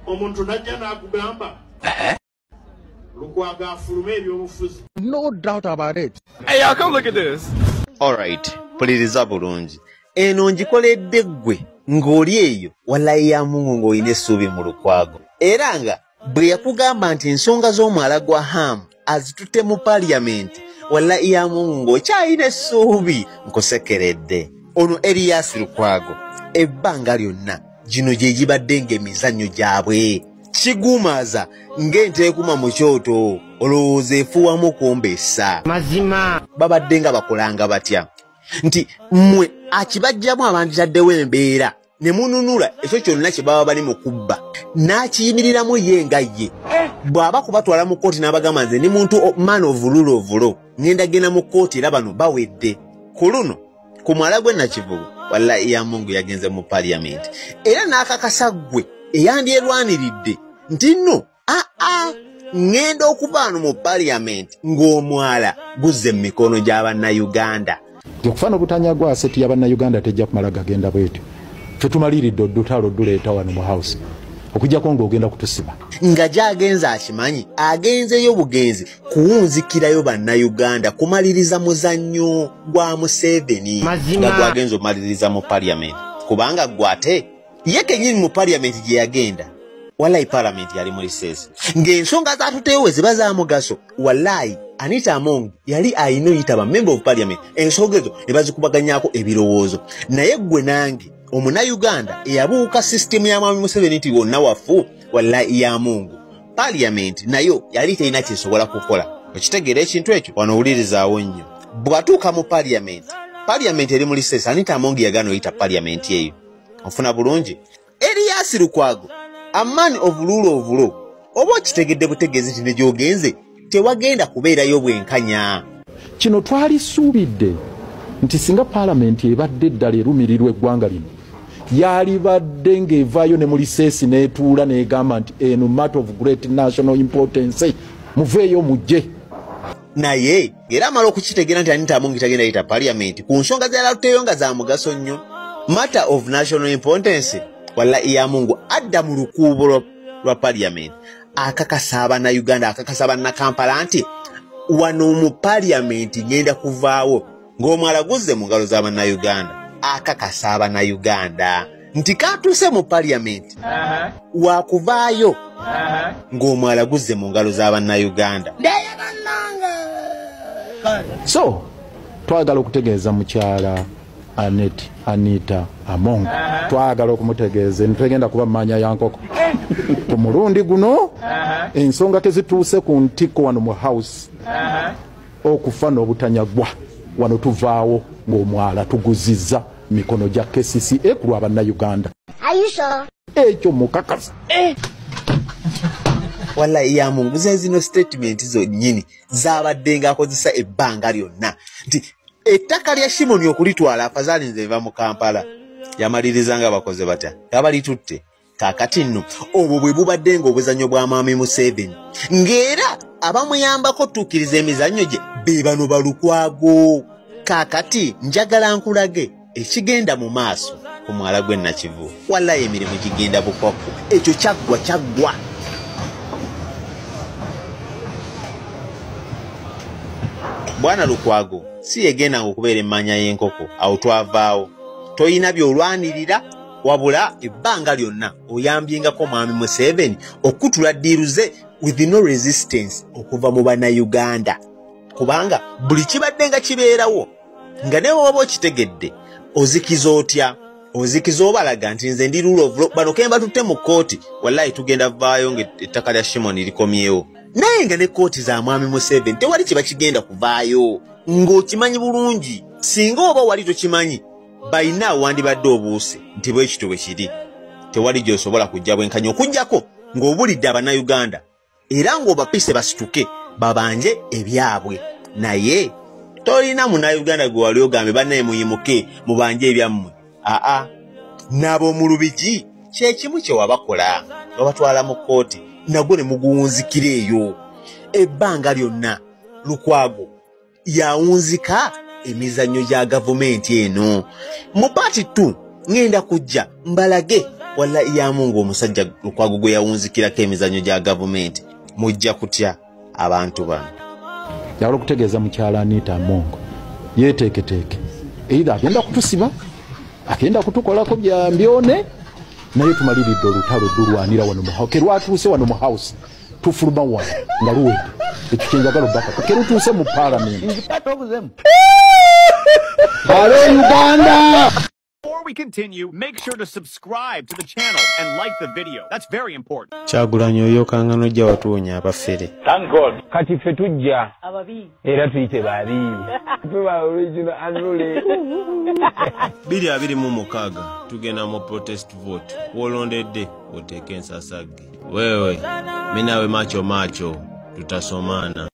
omuntu najja n'akugamba Lukwago afulume ebyobufuzi. No doubt about it. Hey, y'all, come look at this. Alright, puliriza bulungi. Eno ngikoledde ggwe ng'oli eyo wallahi ya Mungu ng'olina essuubi mu Lukwago. Era nga bwe yakugamba nti ensonga z'omwala gwa Ham azitutte mu Parliament, wallahi ya Mungu ng'okyalina essuubi nkusekeredde. Ono Erias Lukwago ebbanga lyonna gino gye gibadde ng'emizannyo gyabwe. Kigumaza ng'ente ekuma mu kyoto olowooza efuwamu kumbesa. Mazima babadde nga bakolanga batya nti mmwe akibajjamu abanditaddewo embeera ne mununula ekyo kyonna kye baba bali mu kubba n'akiyimiriramu ye nga ye bw'aba kubatwala mu kkooti n'abagamba nze ni muntu man of rule ngenda genda mu kkooti era bano bawedde ku luno ku mwala gwe Nakivubo wallahi ya Mungu yagenze mu Parliament era n'akakasa ggwe eyandyerwaniridde nti nno ngenda okuvaano mu Parliament ng'omwala guzze mu mikono gy'Abannayuganda. Okufana obutanya gwa aseti y'Abannayuganda tejja kumala gagenda bwetyo. Ffe tumaliridde oddutalo duleeta wano mu house okujjako ng'ogenda kutusiba. Nga gy'agenze akimanyi agenzeyo bugenzi kuwunzikirayo Bannayuganda kumaliriza muzannyo gwa Museveni nga gwagenze omaliriza mu Parliament kubanga gwate ye kennyini mu Parliament gye yagenda wallahi Parliament yali muri sesi ng'ensonga zaatuteewo ziba za mugaso wallahi Anita Among yali ayina oyitaba member of Parliament ensonga ezo ne bazikubaganyaako ebirowoozo naye ggwe nange Omunnayuganda eyabuuka system ya Mwami Museveni nti wonna wafu wallahi ya Mungu Parliament nayo yali terina kyesobola kukola okitegeera ekintu ekyo wano owulirizaawo nnyo bw'atuuka mu Parliament eri muri sesi Anita Among yagaana oyita Parliament eyo ofuna bulungi Erias Lukwago a man of rule oba okitegedde butegeezi nti ne gy'ogenze tewagenda kubeerayo bwenkanya. Kino twalisuubidde nti singa Parliament ebadde eddala erumirirwa eggwanga lino yalibadde ng'evaayo ne mu liseesi n'etuula n'egamba nti eno matter of great national importance muveeyo mujje. Naye era amala okukitegeera nti Anita Among tagenda yita Parliament ku nsonga z'alatuteeyo nga za mugaso nnyo matter of national importance wallahi ya Mungu adda mu lukuubo lwa Parliament akakasa Abannayuganda akakasa Bannakampala nti wano mu Parliament ngenda kuvaawo ng'omwala guzze mu ngalo z'Abannayuganda akakasa Abannayuganda nti katuuse mu Parliament wakuvaayo ng'omwala guzze mu ngalo z'Abannayuganda. So twagala okutegeeza mukyala Anita Among twagala okumutegeeza ntwegenda kuba mmanya ya nkoko ku mulundi guno ensonga tezituuse ku ntiko wano mu house okufa n'obutanyagwa wano tuvaawo ng'omwala tuguzizza mikono gya KCCA ku lw'Abannayuganda. Ekyo mukakasa wallahi ya Mungu zino statement zonnyini zaabadde ng'akozesa ebbanga lyonna nti ettaka lya Shimoni okulitwala afazaali nze eva mu Kampala yamaliriza nga bakoze batya abalitutte kaakati nno obwo bwe bubadde ng'obuzannyo bwa Mwami Museveni ng'era abamuyambako tukkiriza emizannyo gye be bano ba Lukwago. Kaakati njagala nkulage ekigenda mu maaso ku mwala gwe Nakivubo wallahi emirimu gigenda bukwakku ekyo kyaggwa. Bwana Lukwago si yegenda okubeera emmanya y'enkoko awo twavaawo toyina by'olwanirira wabula ebbanga lyonna oyambyengako Mwami Museveni okutula ddiiruze with no resistance okuva mu Bannayuganda kubanga buli kibadde nga kibeerawo nga ne bw'oba okitegedde ozikiza otya ozikiza obalaga nti nze ndi rule of law bano kemba tutte mu kkooti wallahi tugenda vaayo ng'ettaka lya Shimoni likomyewo naye nga ne kkooti za Mwami Museveni tewali kiba kigenda kuvaayo ng'okimanyi bulungi singa oba wali tokimanyi bayina wandibadde obuuse nti bwekito bwe kiri tewali gy'osobola kujja bwenkanya okujjako ng'obulidde Abannayuganda era ng'obapise basituke babanje ebyabwe naye tolina Munnayuganda gwe wali ogambe bannaye muyimuke mubanje ebyammwe n'ab'omu Lubigi kyekimu kye wabakola babatwala mu kkooti nagwo ne muguwunzikira eyo ebbanga lyonna Lukwago yawunzika emizannyo gya gavumenti eno mu paati 2 ngenda kujja mbalage wala ya Mungu omusajja Lukwago gwe yawunzikirako emizannyo gya gavumenti mujja kutya abantu bano. Yawala okutegeeza mukyala Anita Amongo yeeteeketeeke either agenda kutusiba agenda kutukolako bya mbyone naye tumaliridde olutalo dulwanira wano mu house kerwatuuse wano mu house tufuluma wano nga luwedde ekyo kyenjagala obbaka kerutuuse mu parliament. Hello Uganda! Before we continue, make sure to subscribe to the channel and like the video. That's very important. Kyagulanyi oyo kangano jja watuwonya abafere. Thank God. Kati ffe tujja ababi era tuyite babi. Tuba original unruly. 2026 tugenda mu protest vote. Wolondedde oteeke ensasagge. Wewe minawe macho tutasomana.